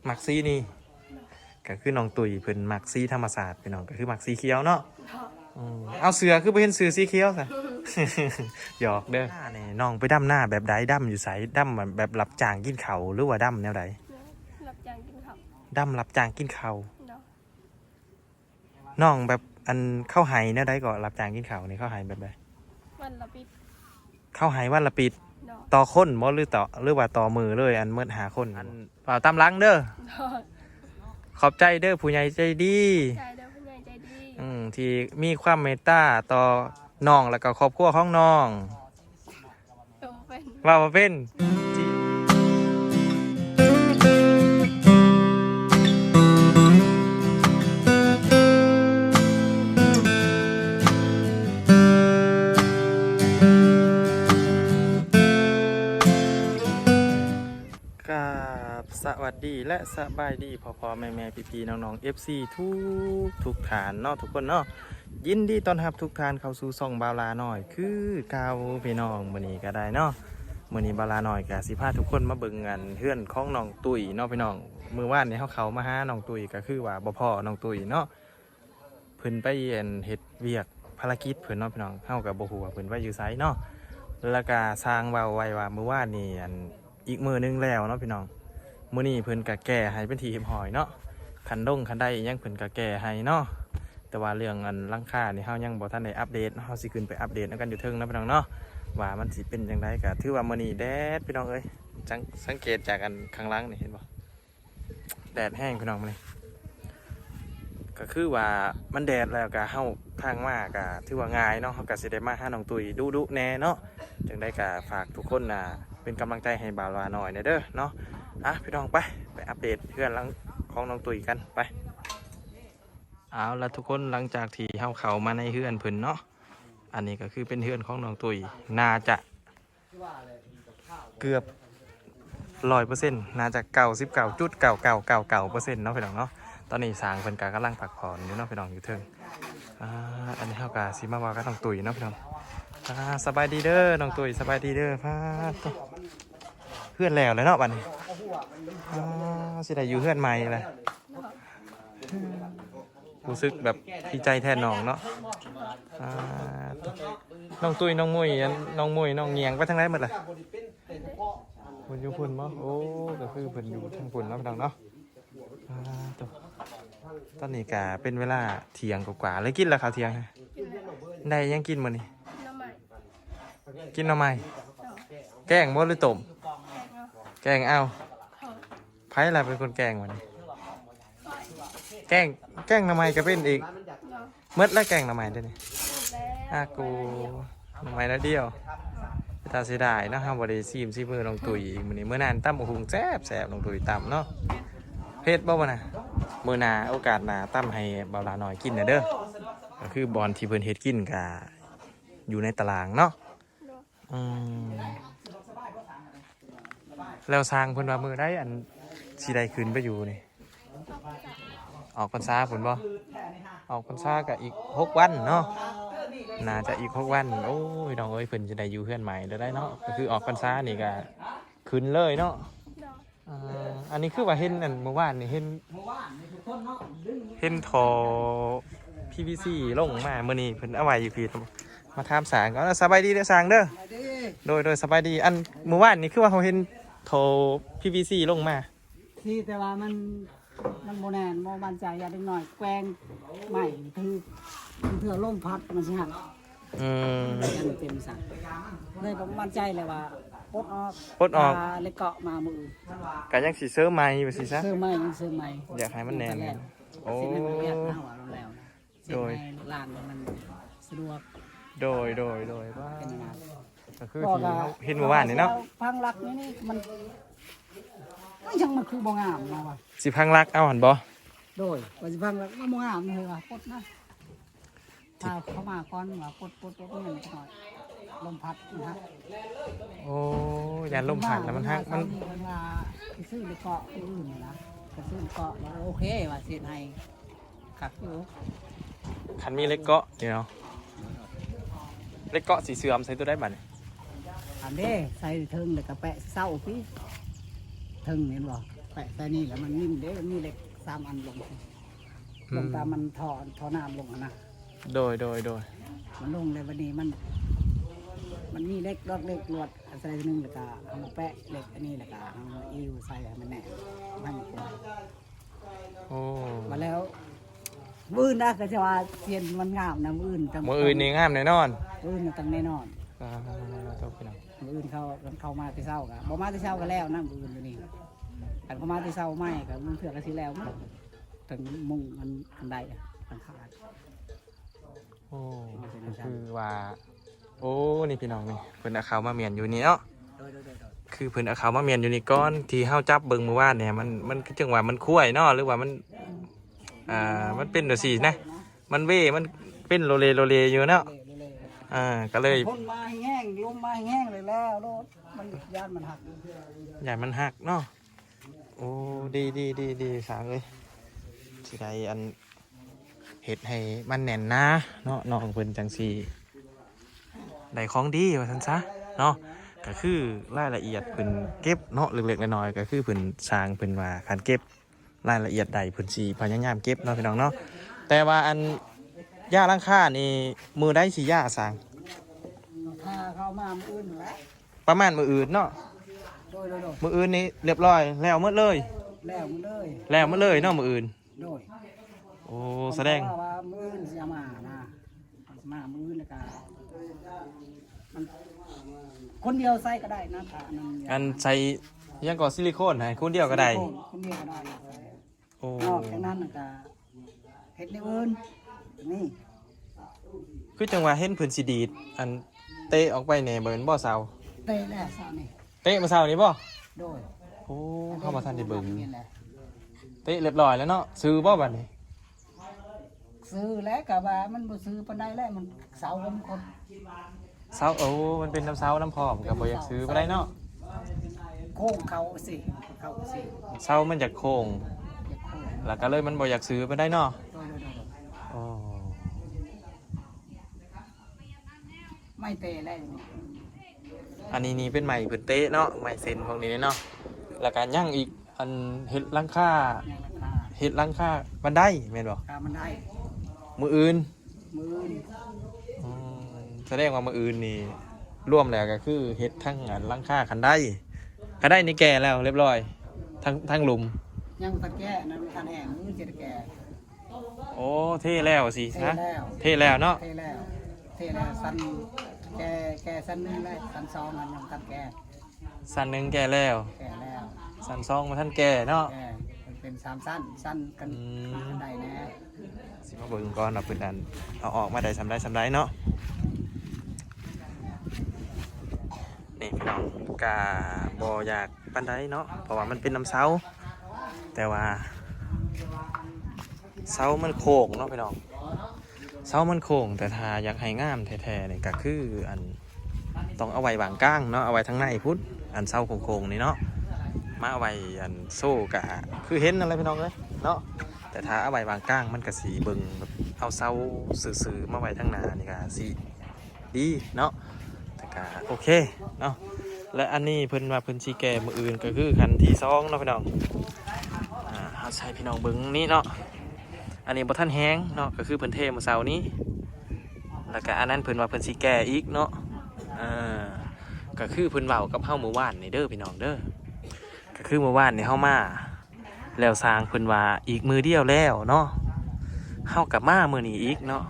มักซีนี่ก็คือน้องตุยเพิ่นมักซีธรรมศาสตร์พี่น้องก็คือมักสีเขียวเนาะเอาเสือคือบ่เห็นเสือสีเขียวซะ หยอกเด้อนี่น้องไปดำหน้าแบบใดดำอยู่ไสดำแบบรับจ้างกินข้าวหรือว่าดำแนวใดรับจ้างกินข้าวดำรับจ้างกินข้าวเนาะน้องแบบอันเข้าไห้แนวใดก็รับจ้างกินข้าวนี่เข้าไห้แบบใดวันละปิดเข้าไห้วันละปิดเนาะต่อคนบ่หรือว่าต่อมือเลยอันเมื่อหาคนอันเปล่าตามหลังเด้อ เนาะ ขอบใจเด้อผู้ใหญ่ใจดีใจเด้อผู้ใหญ่ใจดี ที่มีความเมตตาต่อน้องแล้วก็ครอบครัวของน้องว่ามาเป็นสวัสดีและสบายดีพ่อแม่พี่น้องๆ FC ทุกฐานเนาะทุกคนเนาะยินดีต้อนรับทุกท่านเข้าสู่ช่องบาวลาหน่อยคือเก่าพี่น้องมื้อนี้ก็ได้เนาะมื้อนี้บาวลาหน่อยก็สิพาทุกคนมาเบิ่งกันเฮือนของน้องตุ้ยเนาะพี่น้องมื้อวานนี้เขามาหาน้องตุ้ยก็คือว่าบ่พอน้องตุ้ยเนาะเพิ่นไปเฮ็ดเวียกภารกิจเพิ่นเนาะพี่น้องเฮาก็บ่ฮู้ว่าเพิ่นไปอยู่ไสเนาะแล้วก็สร้างเว้าไว้ว่ามื้อวานนี้อีกมื้อนึงแล้วเนาะพี่น้องมื้อนี้เพิ่นก็แก้ให้เป็นที่เรียบร้อยเนาะคันได้ยังเพิ่นก็แก้ให้เนาะแต่ว่าเรื่องหลังคานี่เฮายังบ่ทันได้อัปเดตเฮาสิขึ้นไปอัปเดตกันอยู่เทิงนะพี่น้องเนาะว่ามันสิเป็นจังไดก็ถือว่ามื้อนี้แดดพี่น้องเอ้ยสังเกตจากข้างหลังนี่เห็นบ่แดดแห้งพี่น้องมื้อนี้ก็คือว่ามันแดดแล้วก็เฮาทางมาก็ถือว่าง่ายเนาะเฮาก็สิได้มาหาน้องตุ้ยดุๆแน่เนาะจังไดก็ฝากทุกคนเป็นกำลังใจให้บ่าวลาหน่อยเด้อเนาะพี่น้องไปอัปเดตเพื่อนหลังของน้องตุ้ยกันไปเอาละทุกคนหลังจากที่เข้ามาในเฮือนเพิ่นเนาะอันนี้ก็คือเป็นเฮือนของน้องตุ้ยน่าจะเกือบ100%น่าจะ99.9999%เนาะพี่น้องเนาะตอนนี้สร้างเพิ่นกำลังพักผ่อนอยู่เนาะพี่น้องอยู่เทิงอันนี้เฮากะสิมาว่ากับน้องตุ้ยเนาะพี่น้องสบายดีเด้อน้องตุ้ยสบายดีเด้อพาเฮือนแล้วเลยเนาะบัดนี้สิได้อยู่เฮือนใหม่เลยรู้สึกแบบดีใจแทนน้องเนาะน้องตุ้ยน้องมุ้ยน้องเงียงไปทางไหนหมดเลยพุ่นอยู่พุ่นมั้งโอ้ก็คือเพิ่นอยู่ทางพุ่นแล้วพี่น้องเนาะตอนนี้กะเป็นเวลาเที่ยงกว่าเลยกินแล้วข้าวเที่ยงได้ยังกินมื้อนี้กินหน่อไม้แกงบ่หรือต้มแกงเอาไผ่ล่ะเป็นคนแกงวันนี้แกงหน่อไม้ก็เป็นอีกเมื่อแล้วแกงหน่อไม้ด้วยนี่กูหน่อไม้แล้วเดียวตาเสียดายนะครับบริซีมือลงตุยอีกมื้อนี้เมื่อนานตั้มหุงแซ่บลงตุยต่ำเนาะเพชรบ่นะมื้อหน้าโอกาสหน้าตั้มให้เบาลาหน่อยกินเด้อก็คือบอลที่เพิ่นเฮ็ดกินกะอยู่ในตารางเนาะแล้วสร้างเพิ่นว่ามือได้สิได้ขึ้นไปอยู่นี่ออกพรรษาผลบ่ออกพรรษากับอีก6 วันเนาะน่าจะอีก6 วันโอ้ยน้องเอ้ยเพิ่นจะได้อยู่เพื่อนใหม่ได้เนาะก็คือออกพรรษานี่ก็ขึ้นเลยเนาะอันนี้คือว่าเห็นเมื่อวานนี่เห็นทอ PVC ลงมาเมื่อนี้เพิ่นเอาไว้อยู่พี่มาถามสางก็สบายดีเด้อสางเด้อโดยสบายดีเมื่อวานนี่คือว่าเขาเห็นทอ PVC ลงมาที่แต่ว่ามันโมแนนโมมันใจอย่าเล็กหน่อยแกงใหม่คือเถื่อล่มพัดมันสิหักยังเต็มสั่งเลยผมมั่นใจเลยว่าปลดออกเลยเกาะมามือกันยังสีเสื้อใหม่ไปสิซะเสื้อใหม่อยากให้มันแน่นโอ้โดยลานมันสะดวกโดยว่าก็คือที่เห็นเมื่อวานนี่เนาะพังรักนี่มันยังมันคือบ่งามเนาะสิพังรักเอาหันบ่โดยว่าสิพังรักบ่งามเลยว่ะปดนะถ้าเข้ามาก่อนว่าปดนี่หน่อยลมพัดนะฮะโอ้ยานลมพัดแล้วมันฮักมันว่าซื้อในเกาะอื่นนะก็ซื้อเกาะแล้วโอเคว่าเสียให้ขัดอยู่คันมีเล็กเกาะเนาะเล็กเกาะสีเสื่อมใส่ตัวได้บัดอันนี้ใส่เทิงแล้วก็แปะเศร้าพี่เทิงเห็นบ่ แปะแต่นี่แล้วมันนิ่มเด้มีเหล็ก3อันลงตามมันทอน้ำลงนะ โดยมันลงเลยวันนี้มันมีเล็กรอดเล็กลวดใส่หนึ่งแล้วก็เอามาแปะเล็กอันนี้แล้วก็เอามาอิวใส่ให้มันแน่นมันกลม โอ้ มาแล้วมื้อนะก็จะว่าเสียนมันงามนะมื้ออื่น มื้ออื่นนี่งามแน่นอน มื้ออื่นมันต้องแน่นอน ต้องพี่น้อง มื้ออื่นเข้ามาที่เช้าก็บ่มาที่เช้าก็แล้วนะมื้ออื่นตัวนี้คันเข้ามาที่เช้าไม่ก็มันเถื่อก็สิแล้วถึงมุงมันได้มันขาด โอ้ก็คือว่าโอ้นี่พี่น้องนี่เพิ่นเอาเขามาเมียนอยู่นี่เนาะ โดย คือเพิ่นเอาเขามาเมียนอยู่นี่ก้อนที่เฮาจับเบิ่งเมื่อวานเนี่ยมันคือจังว่ามันคุ้ยเนาะหรือว่ามันมันเป็นจังซี่นะมันมันเป็นโลเลอยู่เนาะก็เลย พ่นมาให้แห้งลมมาให้แห้งเลยแล้วรถมันย่านมันหัก ใหญ่มันหักเนาะโอ้ดีสางเลยสิได้อันเฮ็ดให้มันแน่นนะเนาะน้องเพิ่นจังซี่ได้ของดีว่าซั่นซะเนาะก็คือรายละเอียดเพิ่นเก็บเนาะเล็กๆน้อยๆก็คือเพิ่นสร้างเพิ่นว่าคันเก็บรายละเอียดใดเพิ่นสิพยายามเก็บเนาะพี่น้องเนาะแต่ว่าอันย่าหลังคานี่มือได้สิย่าสร้าง ถ้าเข้ามามื้ออื่นแล้ว ประมาณมื้ออื่นเนาะ โดย มื้ออื่นนี่เรียบร้อยแล้วหมดเลย แล้วมันเลย แล้วหมดเลยเนาะมื้ออื่น โดย โอ้แสดง ว่ามื้ออื่นสิมานะมามื้ออื่นแล้วก็มันคนเดียวใส่ก็ได้นะถ้าอันใส่ยังก่อซิลิโคนให้คนเดียวก็ได้ คนเดียวก็ได้ โอ้ นอกจากนั้นก็เฮ็ดในอื่นนี่ คือจังหวะเห็นเพิ่นสิดีดอันเตะออกไปแหน่บ่แม่นบ่เซา เตะแล้วซะนี่ เตะมาเซานี่บ่ โดย โอ้เข้ามาทันได้เบิ่ง นี่แหละ เตะเรียบร้อยแล้วเนาะซื้อบ่บัดนี้ ซื้อแล้วก็ว่ามันบ่ซื้อปานใดแล้วมันเสามันคน เซาโอ้มันเป็นน้ำเซาน้ำพร้อมก็บ่อยากซื้อบ่ได้เนาะ โค้งเขาสิเขาสิ เซามันจากโค้ง เก็บโค้ง แล้วก็เลยมันบ่อยากซื้อบ่ได้เนาะ โดย โอ้ ไม่เตะแล้ว อันนี้นี่เป็นใหม่เพิ่นเตะเนาะใหม่เซ็นพวกนี้เนาะแล้วก็ยังอีกอันเฮ็ดหลังคา ยังราคา เฮ็ดหลังคาบันไดแม่นบ่ ค่ามันได้ มื้ออื่น มื้อนี่ แสดงว่ามื้ออื่นนี่ร่วมแล้วก็คือเฮ็ดทั้งอันหลังคาคันไดนี่แก่แล้วเรียบร้อยทั้งหลุม ยังตะแก่นั้นทันแห้งมื้อสิตะแก่ โอ้เท่แล้วสิ เท ฮะ แล้ว เท่แล้วเนาะ เทแล้วสันแก่สันนึงแล้วสันสองมันยังตัดแก่ สั้นหนึงแก่แล้ว แก่แล้ว สั้นสองมาท่านแก่เนาะ แก่มันเป็นสั้นกันได้แน่ สิมาเบิ่งก่อนเอาเพิ่นอันเอาออกมาได้สำได้เนาะนี่พี่น้องกะบ่อยากปานใดเนาะเพราะว่ามันเป็นน้ำเซาแต่ว่าเซามันโค้งเนาะพี่น้องเซามันโค้งแต่ถ้าอยากให้งามแท้ๆนี่ก็คืออันต้องเอาไว้บางก้างเนาะเอาไว้ทั้งในพุทธอันเซาโค้งๆนี่เนาะมาเอาไว้อันโซ่กะคือเห็นอะไรพี่น้องเลยเนาะแต่ถ้าเอาไว้บางก้างมันก็สีเบิ่งแบบเอาเซาซื่อๆมาไว้ทั้งหน้านี่ก็สีดีเนาะแต่ก็โอเคเนาะและอันนี้เพิ่นว่าเพิ่นสิแก้มื้ออื่นก็คือคันที่2เนาะพี่น้องเฮาใช้พี่น้องเบิ่งนี่เนาะอันนี้บ่ทันแฮงเนาะก็คือเพิ่นเทมื้อเช้านี้แล้วก็อันนั้นเพิ่นว่าเพิ่นสิแก้อีกเนาะก็คือเพิ่นเว้ากับเฮาเมื่อวานนี่เด้อพี่น้องเด้อก็คือเมื่อวานนี่เฮามาแล้วสร้างเพิ่นว่าอีกมือเดียวแล้วเนาะเฮากลับมามื้อนี้อีกเนาะ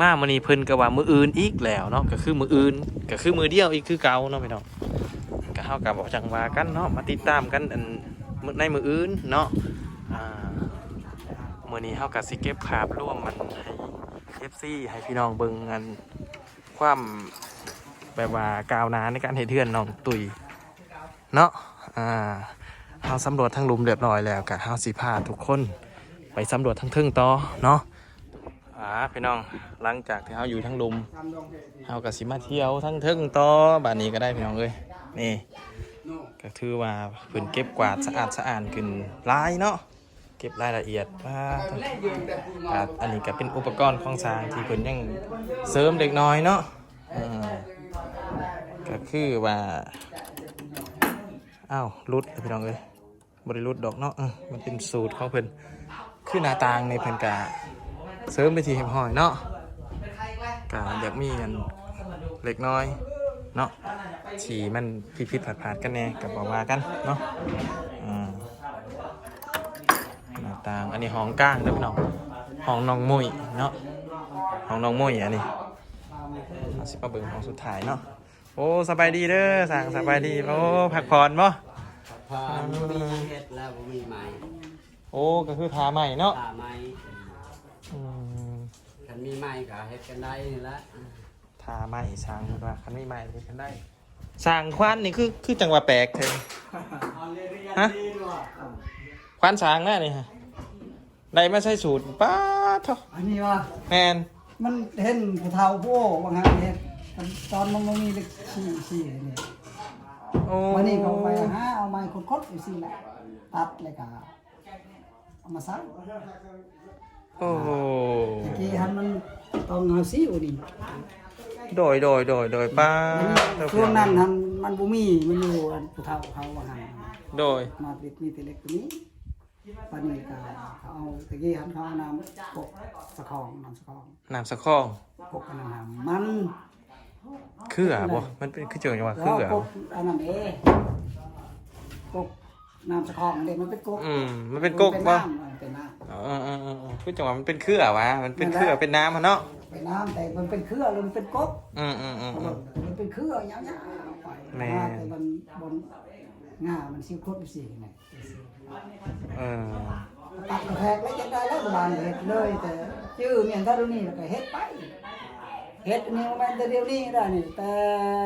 มามื้อนี้เพิ่นก็ว่ามื้ออื่นอีกแล้วเนาะก็คือมื้ออื่นก็คือมื้อเดียวอีกคือเก่าเนาะพี่น้องก็เฮาก็บ่จังว่ากันเนาะมาติดตามกันอันในมื้ออื่นเนาะมื้อนี้เฮาก็สิเก็บภาพร่วมมันให้ FC ให้พี่น้องเบิ่งกันความแบบว่าก้าวหน้าในการเฮ็ดเฮือนน้องตุ้ยเนาะเฮาสำรวจทั้งหลุมเรียบร้อยแล้วก็เฮาสิพาทุกคนไปสำรวจทั้งเทิงต่อเนาะพี่น้องหลังจากที่เฮาอยู่ทั้งหลุมเฮาก็สิมาเที่ยวทั้งเทิงต่อบัดนี้ก็ได้พี่น้องเอ้ยนี่ก็ถือว่าเพิ่นเก็บกวาดสะอาดขึ้นหลายเนาะเก็บรายละเอียดอันนี้ก็เป็นอุปกรณ์ของสร้างที่เพิ่นยังเสริมเล็กน้อยเนาะก็คือว่าอ้าวรุดพี่น้องเอ้ย บริรุดดอกเนาะมันเป็นสูตรของเพิ่นคือหน้าต่างในเพิ่นกะเสริมไปที่เห็บหอยเนาะกะอยากมีกันเล็กน้อยเนาะที่มันผิดๆผาดๆกันแน่กับบอกว่ากันเนาะหน้าต่างอันนี้ห้องก้างเด้อพี่น้องห้องน้องมุ้ยเนาะห้องน้องมุ้ยอันนี้เอาสิมาเบิ่งห้องสุดท้ายเนาะโอ้สบายดีเด้อสั่งสบายดีโอ้พักผ่อนบ่ ผ่านมีเฮ็ดแล้วบ่มีไม้ โอ้ก็คือทาใหม่เนาะ ถ้าไม้ อืม คันมีไม้ก็เฮ็ดกันได้นี่ละ ทาใหม่สร้างคือว่าคันไม่ใหม่เฮ็ดกันได้สร้างควันนี่คือจังหวะแปลกเถอะฮะควันสร้างแน่นี่ฮะได้มาใช้สูตรป้าเถอะ อันนี้ว่า แมน มันเห็นผู้เฒ่าผู้บางฮะเฮ็ดมันตอนมันบ่มีเล็กชี้นี่ โอ้ วันนี้เขาไปหาเอาไม้คดๆอยู่ซี่แหละตัดแล้วก็เอามาซัก โอ้โห ตะกี้หันมันต้องเอาซิวนี่ โดยป้า ช่วงนั้นหันมันบ่มีมันอยู่อันผู้เฒ่าเขาว่าหัน โดย มาติดมีแต่เล็กตัวนี้ปานนี้ก็เขาเอาตะกี้หันเขาเอาน้ำปกสะคองน้ำสะคอง น้ำสะข้อง ปกกันน้ำมัน คืออ่ะบ่มันเป็นคือเจอจังหวะ แล้ คือ ว อ่ะ ปกอันนั้นเองปกน้ำสะคองเด็กมันเป็นกก มันเป็นกกบ่ มันเป็นน้ำ คือจังหวะมันเป็นเครือวะมันเป็นเครือเป็นน้ำมันเนาะ เป็นน้ำแต่มันเป็นเครือหรือมันเป็นกก อืม มันเป็นเครือยาวๆไป แม่ แต่มันบนง่ามันซิวโคตรสิไง เออ ตัดกระแทกแล้วจะได้แล้วโบราณเฮ็ดเลยแต่ชื่อเมียนถ้าดูนี่แล้วก็เฮ็ดไปเฮ็ดนี่มันแต่เดียวนี้ได้นี่แต่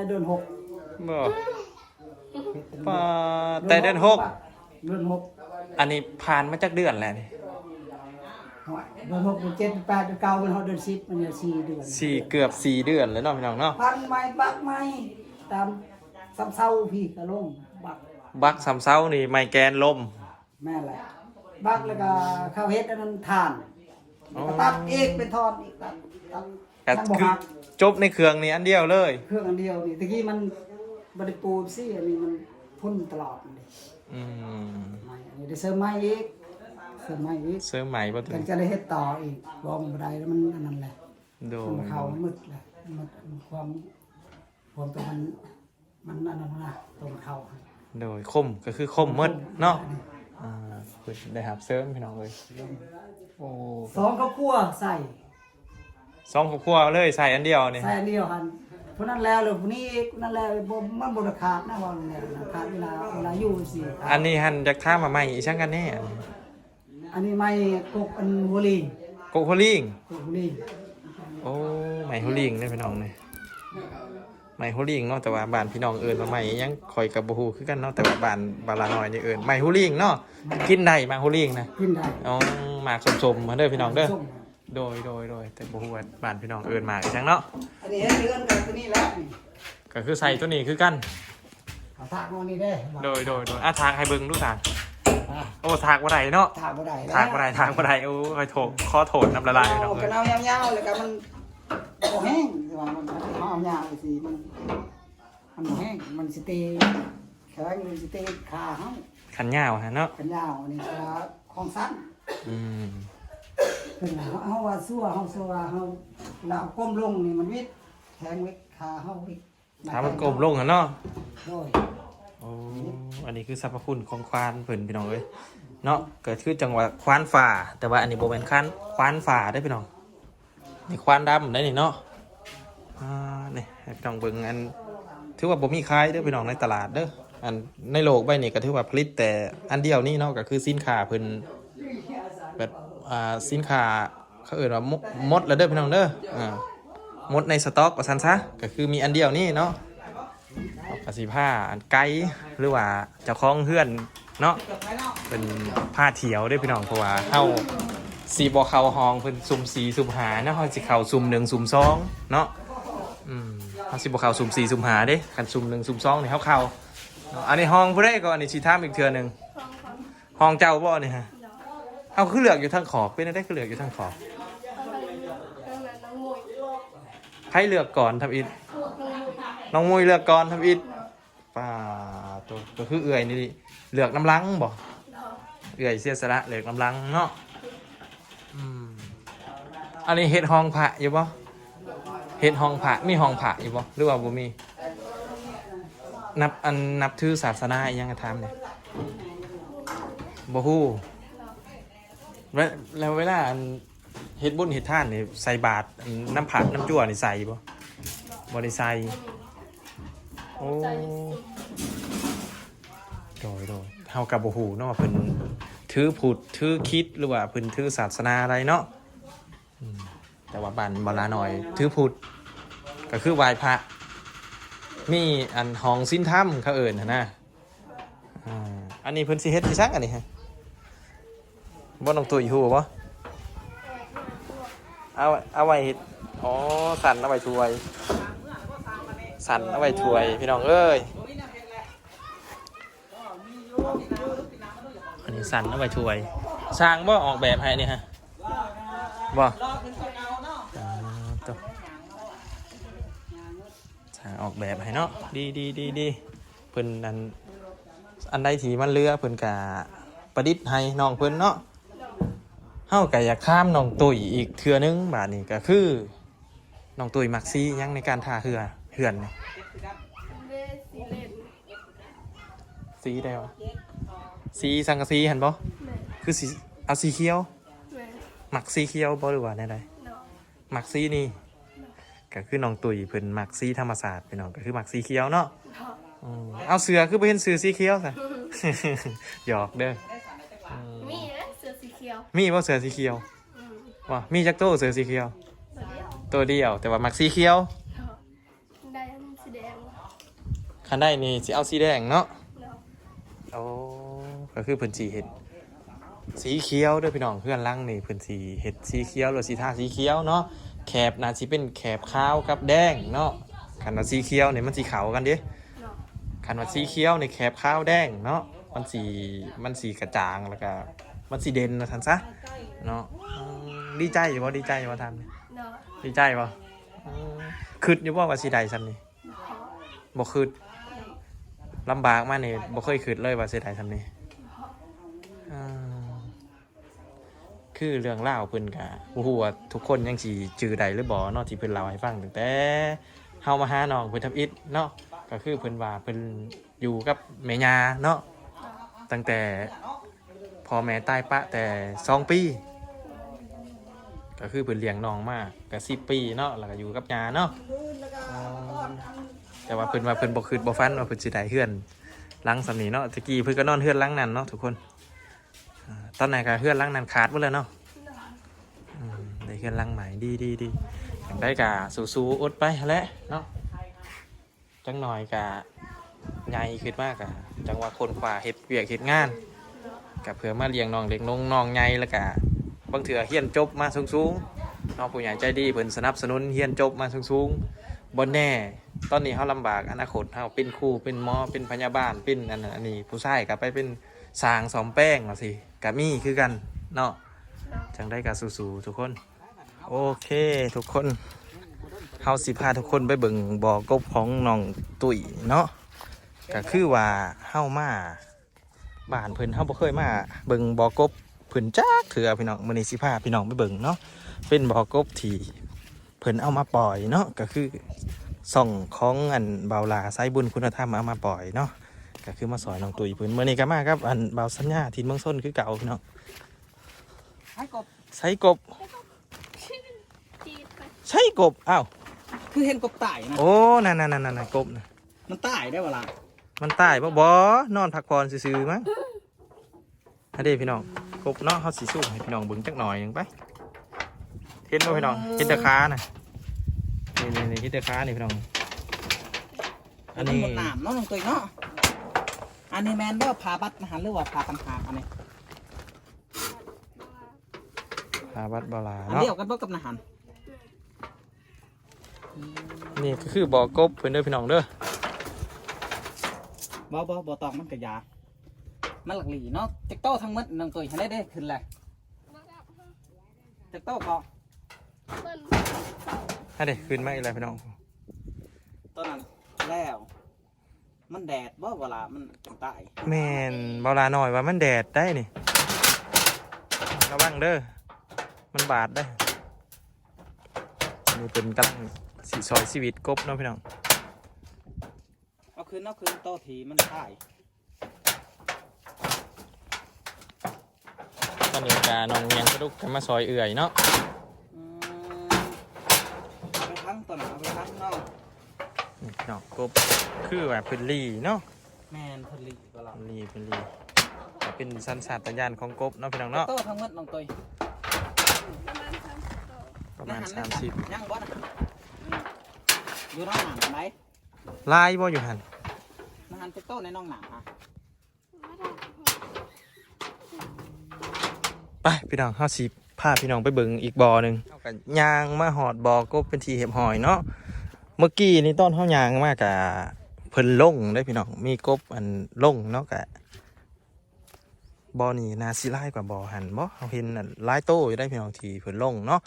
เดือน6 บ่ป้าแต่เดือนหก เดือน6 อันนี้ผ่านมาจากเดือนแล้วนี่ เดือน6เดือน7เดือน8เดือน9เดือน6เดือน10มันเนี่ย4เดือน เกือบ4 เดือนแล้วเนาะพี่น้องเนาะ พันไม้บักไม้ตามซ้ำเซาพี่ก็ลงบัก บักสำเซานี่ไมแกนลม แม่แหละบักแล้วก็ข้าวเฮ็ดอันนั้นทานแล้วก็ตัดอีกเป็นทอนอีกตัด ก็ ทั้งบ่ คือ หัก จบในเครื่องนี้อันเดียวเลย เครื่องอันเดียวนี่ตะกี้มันบริปูซี่อันนี้มันพ่นตลอดเลย อืม ไม่อันนี้ได้เสริมไม้อีกเสริมไม้อีก เสริมใหม่บ่ถึ ยัง งจะได้เฮ็ดต่ออีกรอมันบ่ได้แล้วมันอันนั้นแหละ โด มัน ย เข้ามืดแหละมันความตัวมันอันนั้นนะตัวมันเข้า โดยคมก็คือคมหมดเนาะเพิ่นได้ครับเสริมพี่น้องเลยโอ้ สองข้าวคั่วใส่ สองครอบครัวเลยใส่อันเดียวนี่ ใส่อันเดียวหันพวกนั้นแล้วเลยพวกนี้อีกพวกนั้นแล้วบ่มันบ่ได้ขาดนะว่าเนี่ยขาดเวลาอยู่สิ อันนี้หันจากท่ามาใหม่อีช่างกันแน่ อันนี้ไม้กกอันโฮลี โกโคลิง กกโฮลี โอ้ไหมโฮลิงเนี่ยพี่น้องเนี่ยไหมโฮลิงเนาะแต่ว่าบ้านพี่น้องเอิญมาใหม่ยังคอยกับบูฮูคือกันเนาะแต่ว่าบ้านบาลาน้อยนี่เอิญไหมโฮลิงเนาะกินได้ไหมโฮลิงนะ กินได้ อ๋อหมากสมๆมาเด้อพี่น้องเด้อ ส้ม โดยแต่บูฮูว่าบ้านพี่น้องเอิญหมากอีช่างเนาะ อันนี้เดือนกับตัวนี้แล้วนี่ ก็คือใส่ตัวนี้คือกัน เอาถากมานี่ได้ โดยทางให้เบิ่งดูทางโอ้ทางบ่ได้เนาะ ถากบ่ได้ ทางบ่ได้โอ้ยโถกข้อโถดน้ำละลายพี่น้อง เอา เอิ กั ญ นเอายาวๆแล้วก็มันบ่แห้งว่ามันเอายาวสิมันบ่แห้งมันสิเตแข็งมันสิเตขาเฮา ขันยาวฮะเนาะ กันยาวนี่ก็ของสั้น อืม เป็นเฮาว่าซั่วเฮาแล้วก้มลงนี่มันวิดแข็งวิดขาเฮาวิด ถามมันกลมลงอะเนาะ โดย โอ้อันนี้คือสรรพคุณของควานเพิ่นพี่น้องเอ้ยเนาะเกิดขึ้นจังหวะควานฝ่าแต่ว่าอันนี้โบแมนควานฝ่าได้พี่น้องนี่ควานดำได้นี่เนาะนี่ให้พี่น้องเบิ่งอันถือว่าบ่มีขายเด้อพี่น้องในตลาดเด้ออันในโลกใบนี้ก็ถือว่าผลิตแต่อันเดียวนี่เนาะก็คือสินค้าเพิ่นแบบสินค้าเขาเอ่ยว่ามดแล้วเด้อพี่น้องเด้อมดในสต็อกว่าซั่นซะก็คือมีอันเดียวนี่เนาะ กสิผ้าอันไกด์หรือว่าเจ้าของเฮือนเนาะเป็นผ้าเถียวด้วยพี่น้องเพราะว่าเข้าสีบอเข้าห้องเพิ่นซุ่มสีซุ่มหาเนาะเขาสิเข้าซุ่ม1ซุ่ม2เนาะเขาสิบ่เข้าซุ่ม4ซุ่มหาเด้คันซุ่ม1ซุ่ม2นี่เขาเข้าอันนี้ห้องผู้ใดก็อันนี้สิถามอีกเทื่อนึง ห้องของห้องเจ้าบ่นี่ฮะเอาคือเหลือกอยู่ทางขอบเป็นได้คือเหลือกอยู่ทางขอบ ข้างนั้นน้องมวย ใครเลือกก่อนทำอิฐ น้องมวยน้องมุ้ยเลือกก่อนทำอิฐป้าตัวคือเอื่อยนี่ดิเลือกน้ำลังบ่ โด เอื่อยเสียสละเหลือกลำลังเนาะอันนี้เฮ็ดห้องพระอยู่บ่เฮ็ดห้องพระมีห้องพระอยู่บ่หรือว่าบ่มีนับถือศาสนาอีหยังก็ถามเนี่ยบ่ฮู้แล้วเวลาเฮ็ดบุญเฮ็ดทานนี่ใส่บาตรน้ำผักน้ำจั่วนี่ใส่บ่ได้ใส่โอ้โดยเฮากับบ่ฮู้เนาะเพิ่นถือพุทธถือคริสต์หรือว่าเพิ่นถือศาสนาอะไรเนาะแต่ว่าบ้านบ่ลาน้อยถือพุทธก็คือไหว้พระมีอันห้องศีลธรรมเขาเอิ้นหั่นนะอันนี้เพิ่นสิเฮ็ดที่ซักอันนี้ฮะบ่ต้องตุ้ยฮู้บ่เอาไว้เฮ็ดอ๋อสั่นเอาไว้ถ้วยสั่นเอาไว้ถ้วยพี่น้องเอ้ยอันนี้สั่นเอาไว้ถ้วยสร้างบ่ออกแบบให้นี่ฮะบ่ตัวสร้างออกแบบให้เนาะดีเพิ่นอันใดที่มันเรือเพิ่นก็ประดิษฐ์ให้น้องเพิ่นเนาะเฮาก็อยากข้ามน้องตุ้ยอีกเทื่อนึงบาดนี้ก็คือน้องตุ้ยมักซีหยังในการทาเฮือนนี่ เวสีเล่น สีได้บ่สีสังกะสีหั่นบ่ แม่ คือสีเอาสีเขียว แม่ มักสีเขียวบ่หรือว่าแนวใด เนาะ มักสีนี่ก็คือน้องตุ้ยเพิ่นมักสีธรรมศาสตร์พี่น้องก็คือมักสีเขียวเนาะ เนาะ เอาเสือคือบ่เห็นเสือสีเขียวซะ หยอกเด้อ มีนะเสื้อสีเขียว มีบ่เสือสีเขียวว่ามีจักโตเสือสีเขียว ตัวเดียวตัวเดียวแต่ว่ามักสีเขียว เนาะได้อันสีแดง คันได้นี่สิเอาสีแดงเนาะ เนาะ โอ้ก็คือเพิ่นสิเฮ็ดสีเขียวเด้อพี่น้องเพื่อนหลังนี่เพิ่นสิเฮ็ดสีเขียวหรือสีทาสีเขียวเนาะแคบน่าสิเป็นแคบขาวกับแดงเนาะคันว่าสีเขียวนี่มันสิเข้ากันเด้ เนาะ คันว่าสีเขียวนี่แคบขาวแดงเนาะมันสิกระจ่างแล้วก็มันสิเด่นว่าซั่นซะเนาะดีใจอยู่บ่ดีใจอยู่บ่ทำนี่ เนาะ ดีใจบ่คิดอยู่บ่ว่าสิได้ซั่นนี่ เนาะ บ่คิดลำบากมานี่บ่เคยคิดเลยว่าสิได้ซั่นนี่คือเรื่องเล่าวเพิ่นกะบ่ฮู้ว่าทุกคนยังสิจื้อใดหรือบ่เนาะที่เพิ่นเล่าให้ฟังตั้งแต่เฮามาหาน้องเพิ่นทำอิฐเนาะก็คือเพิ่นว่าเพิ่นอยู่กับแม่ย่าเนาะตั้งแต่พ่อแม่ตายปะแต่2 ปีก็คือเพิ่นเลี้ยงน้องมาก็10 ปีเนาะแล้วก็อยู่กับย่าเนาะแต่ว่าเพิ่นว่าเพิ่นบ่คิดบ่ฝันว่าเพิ่นสิได้เฮือนหลังสำนี้เนาะตะกี้เพิ่นก็นอนเฮือนหลังนั้นเนาะทุกคนตอนไหนก็เฮือนหลังนั้นขาดหมดแล้วเนาะได้เฮือนหลังใหม่ดีอย่างได้กะสู้ๆอดไปแหละเนาะจังหน่อยกะใหญ่ขึ้นมากกะจังว่าคนขวาเฮ็ดเวียกเฮ็ดงานกะเพื่อมาเลี้ยงน้องเด็กน้องใหญ่แล้วกะบางเถื่อเฮียนจบมาสูงน้องผู้ใหญ่ใจดีเพิ่นสนับสนุนเฮียนจบมาสูงบ่แน่ตอนนี้เฮาลำบากอนาคตเฮาเป็นครูเป็นหมอเป็นพยาบาลเป็นอันนี้ผู้ชายก็ไปเป็นสร้างซ่อมแป้งว่าสิก็มีคือกันเนาะจังได้ก็สู้ๆทุกคนโอเคทุกคนเฮาสิพาทุกคนไปเบิ่งบ่อกบของน้องตุ้ยเนาะก็คือว่าเฮามาบ้านเพิ่นเฮาบ่เคยมาเบิ่งบ่อกบเพิ่นจักเถื่อพี่น้องมื้อนี้สิพาพี่น้องไปเบิ่งเนาะเป็นบ่อกบที่เพิ่นเอามาปล่อยเนาะก็คือส่องของอันเบาลาไซบุญคุณธรรมเอามาปล่อยเนาะก็คือมาสอนน้องตุ้ยเพิ่นมื้อนี้ก็มาครับอันเบาสัญญาทินเมืองส้นคือเก่าพี่น้อง ให้กบ ใช้กบ จีดไป ใช้กบอ้าว คือเห็นกบตายนะ โอ้นั่นกบนะ มันตายได้เวลา มันตายบ่นอนพักผ่อนซื่อๆมั้งอันนี้พี่น้องกบเนาะเฮาสิสู้ให้พี่น้องเบิ่งจักหน่อยหนึงไปเห็นบ่พี่น้องเห็นแต่ขาน่ะนี่เห็นแต่ขานี่พี่น้องอันนี้ หมดน้ำเนาะน้องตุ้ยเนาะอันนี้แมนว่าพาบัตรหรือว่าพาปัญหาอันนี้ พาวัดเบาลา อัน เนาะ เดียวกันบ่กับนาหาร นี่ก็คือบ่อกบเพิ่นเด้อพี่น้องเด้อ บ่ตองมันกระยามันหลักหลีเนาะติ๊กโต้ทั้งหมดน้องตุ้ยให้ได้ขึ้นแหละติ๊กโต้ก็ เปิ้น ให้เด้ขึ้นมาอีกแล้วพี่น้อง ตอนนั้นแล้วมันแดดบ่เวลามันตาย แม่นเบาลาหน่อยว่ามันแดดได้นี่ ระวังเด้อมันบาดได้อนี่เป็นกำลังสีซอยชีวิตกบเนาะพี่น้อง เอาคืนโตถีมันถ่าย ตอนนี้กาน้องเมียงกระดุกกันมาซอยเอื่อยเนาะ ไปทั้งตัวหนาไปทั้งนอก นี่พี่น้องกบคือว่าเป็นลีเนาะ แมนผลิตก็เรา เป็นลีก็เป็นสัญชาตญาณของกบเนาะพี่น้องเนาะ โตทั้งหมดน้องตุย ประมาณ30ตัวประมาณ30 ยังบ่นะอยู่น้องหนามไหน ลายบ่อยู่หัน น้องหันไปโตในน้องหนามอ่ะ ไม่ได้พอ ไปพี่น้องเฮาสิพาพี่น้องไปเบิ่งอีกบ่อหนึงเฮาก็ย่างมาหอดบ่อกบเป็นที่เห็บหอยเนาะเมื่อกี้นี่ตอนเฮาย่างมากะเพิ่นลงได้พี่น้องมีกบอันลงเนาะกะบ่อนี่น่าสิหลายกว่าบ่อหันบ่เฮาเห็นอันหลายโตอยู่ได้พี่น้องที่เพิ่นลงเนาะ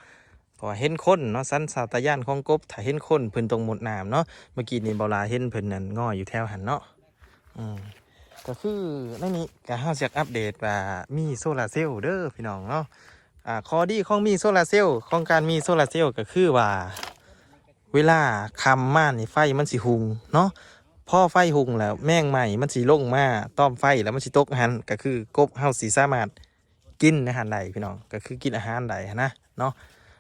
เพราะว่าเห็นคนเนาะสัญชาตญาณของกบถ้าเห็นคนเพิ่นต้องมุดน้ำเนาะเมื่อกี้นี่บ่ลาเห็นเพิ่นนั่นง่อยอยู่แถวหันเนาะก็คือในนี้ก็เฮาสิอัปเดตว่ามีโซลาร์เซลล์เด้อพี่น้องเนาะข้อดีของมีโซลาร์เซลล์ของการมีโซลาร์เซลล์ก็คือว่าเวลาค่ำมานี่ไฟมันสิหุงเนาะพอไฟหุงแล้วแมงใหม่มันสิลงมาต้อมไฟแล้วมันสิตกหันก็คือกบเฮาสิสามารถกินอาหารใดพี่น้องก็คือกินอาหารใดนะเนาะ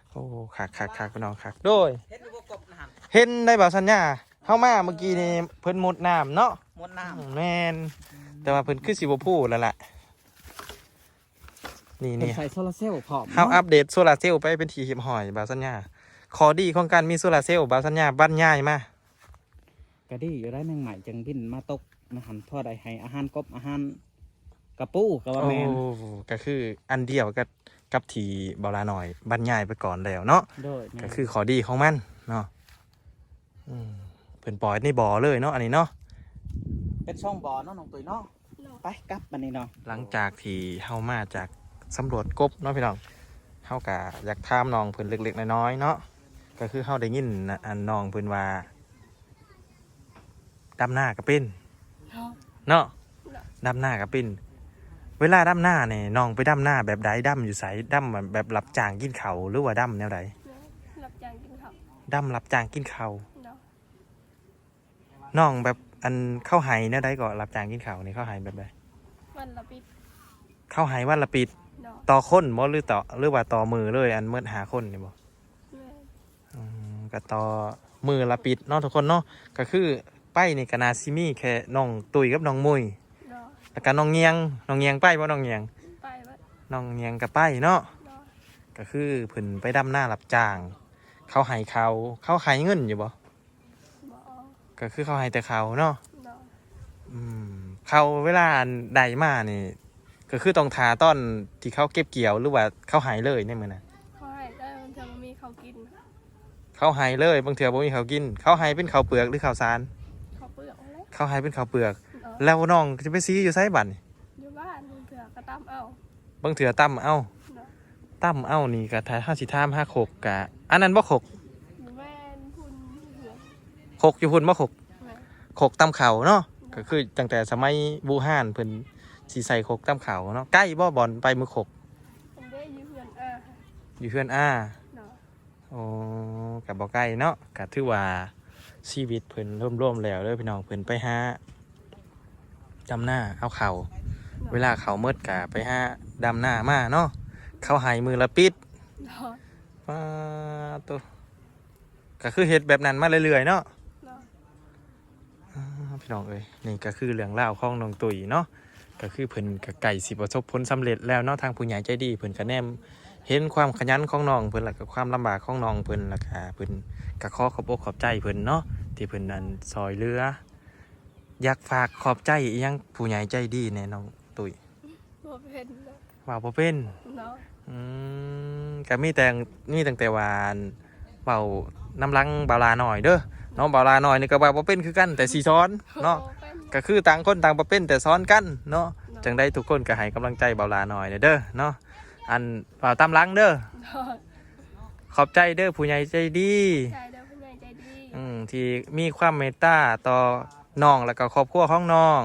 โอ้คักพี่น้องคักโดย เห็นอยู่บ่กบนะหัน เห็นได้บ่สัญญาเข้ามาเมื่อกี้นี่เพิ่นมุดน้ำเนาะ มดน้ แม่นแต่ว่าเพิ่นคือสิบ่พูดแล้วล่ะนี่ ำ นี่ ใส่โซลาร์เซลล์พร้อม เฮาอัปเดตโซลาร์เซลล์ไปเป็นที่เห็บหอยบ่สัญญาข้อดีของการมีโซลาร์เซลล์บ่สัญญาบรรยายมา ก็ดีอยู่ได้แมงใหม่จังบินมาตกนะหันทอดได้ให้อาหารกบอาหารกระปูกระว่า โอ้ แมน ก็คืออันเดียวกับที่บ่ลาหน่อยบรรยายไปก่อนแล้วเนาะ โดยแม่น ก็คือข้อดีของมันเนาะเพิ่นปล่อยในบ่อเลยเนาะอันนี้เนาะ เป็นช่องบ่อเนาะน้องตุยเนาะ เนาะ ไปกลับบันนี้เนาะ หลังจากที่เฮามาจากสำรวจกบเนาะพี่น้องเฮาก็อยากถามน้องเพิ่นเล็กๆน้อยๆเนาะก็คือเฮาได้ยินอันน้องเพิ่นว่าดำหน้าก็เป็น เนาะ เนาะ เนาะ ดำหน้าก็เป็นเวลาดำหน้าเนี่ยน้องไปดำหน้าแบบใดดำอยู่ไสดำแบบรับจ้างกินข้าวหรือว่าดำแนวใด รับจ้างกินข้าว ดำรับจ้างกินข้าว เนาะ น้องแบบอันเข้าไห้แนวใดก็รับจ้างกินข้าวนี่เข้าไห้แบบใด วันละปิด เข้าไห้วันละปิด เนาะ ต่อคนบ่หรือว่าต่อมือเลยอันเมื่อหาคนนี่บ่ แม่ ก็ต่อมือละปิดเนาะทุกคนเนาะก็คือไปนี่ก็นาซิมีแค่น้องตุยกับน้องมุย เนาะ แล้วก็น้องเงียงไปบ่น้องเงียง ไปวัด น้องเงียงก็ไปเนาะ เนาะ ก็คือเพิ่นไปดำหน้ารับจ้าง เขาให้เขาให้เงินอยู่บ่ บ่เอา ก็คือเขาให้แต่เขาเนาะ เนาะ เขาเวลาได้มานี่ ก็คือต้องทาต้นที่เขาเก็บเกี่ยวหรือว่าเขาให้เลยในมื้อนั้น เขาให้ได้มันจะมีเขากิน เขาให้เลยบางเทื่อบ่มีเขาวกิน เขาให้เป็นข้าวเปลือกหรือข้าวสาร เขาเปลือกเลย เขาให้เป็นข้าวเปลือก เนาะ แล้วน้องจะไปซื้ออยู่ไสบัดนี่ อยู่บ้านมึงเถื่อกระตำเอา บางเทื่อตั้มเอา เนาะ ตั้มเอานี่ก็ถ้าเฮาสิถามหาขกกะอันนั้นบ่ขก แม่นคุณเถื่อก ขกอยู่พุ่นบ่ขก แม่ ขกตำเขาเนาะก็คือตั้งแต่สมัยบูฮานเพิ่นสิใส่ขกตำเขาเนาะใกล้บ่บ่อนไปมือขก ผมได้ยืมเงินอยู่เพื่อนอ้า เนาะ โอ้กับบ่ใกล้เนาะก็ถือว่าชีวิตเพิ่นร่วมๆแล้วเด้อพี่น้องเพิ่นไปหาดำหน้าเอาเข่าเวลาเขามืดกะไปหาดำหน้ามาเนาะเขาใหายมือละปิด เนาะ ป้าตัวก็คือเฮ็ดแบบนั้นมาเรื่อยๆเนาะ เนาะ พี่น้องเอ้ยนี่ก็คือเรื่องราวของน้องตุ๋ยเนาะก็คือเพิ่นก็ไก่สิประสบผลสำเร็จแล้วเนาะทางผู้ใหญ่ใจดีเพิ่นก็แนมเห็นความขยันของน้องเพิ่นแล้วก็ความลำบากของน้องเพิ่นแล้วก็เพิ่นก็ขอขอบอกขอบใจเพิ่นเนาะที่เพิ่นนั้นซอยเหลืออยากฝากขอบใจอีหยังผู้ใหญ่ใจดีแน่น้องตุ๋ย บ่เป็นเนาะ ว่าบ่เป็น เนาะ ก็มีตั้งแต่ว่าเว้าน้ำลังบาลาหน่อยเด้อน้องบาลาหน่อยนี่ก็ว่าบ่เป็นคือกันแต่สิซ้อนเนาะ บ่เป็น ก็คือต่างคนต่างบ่เป็นแต่ซ้อนกันเนาะจังได้ทุกคนก็ให้กำลังใจบาลาหน่อยเด้อเนาะอันเปล่าตามหลังเด้อ เนาะ ขอบใจเด้อผู้ใหญ่ใจดี ใจเด้อผู้ใหญ่ใจดี ที่มีความเมตตาต่อน้องแล้วก็ครอบครัวของน้อง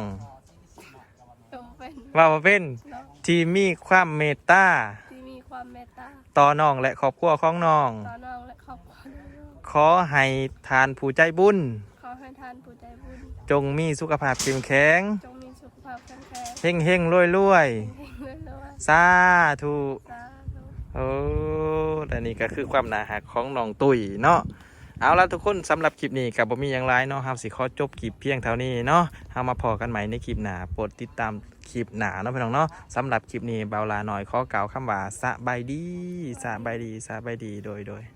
บ่เป็น ว่าบ่เป็น เนาะ ที่มีความเมตตา ที่มี ความเมตตา ต่อน้องและครอบครัวของน้อง ต่อน้องและครอบครัวน้อง ขอให้ทานผู้ใจบุญ ขอให้ทานผู้ใจบุญ จงมีสุขภาพเข้มแข็ง จงมีสุขภาพแข็งแรง เฮงเฮงรวยรวย เฮงๆรวย ๆสาธุ ๆสาธุ โอ้แต่นี่ก็คือความน่าหักของน้องตุ้ยเนาะเอาละทุกคนสำหรับคลิปนี้กับบ่มีอย่างไรเนาะเฮาสิขอจบคลิปเพียงเท่านี้เนาะเฮามาพอกันใหม่ในคลิปหน้าโปรดติดตามคลิปหน้าเนาะพี่น้องเนาะสำหรับคลิปนี้เบาลาหน่อยขอกล่าวคำว่าสบายดีโดย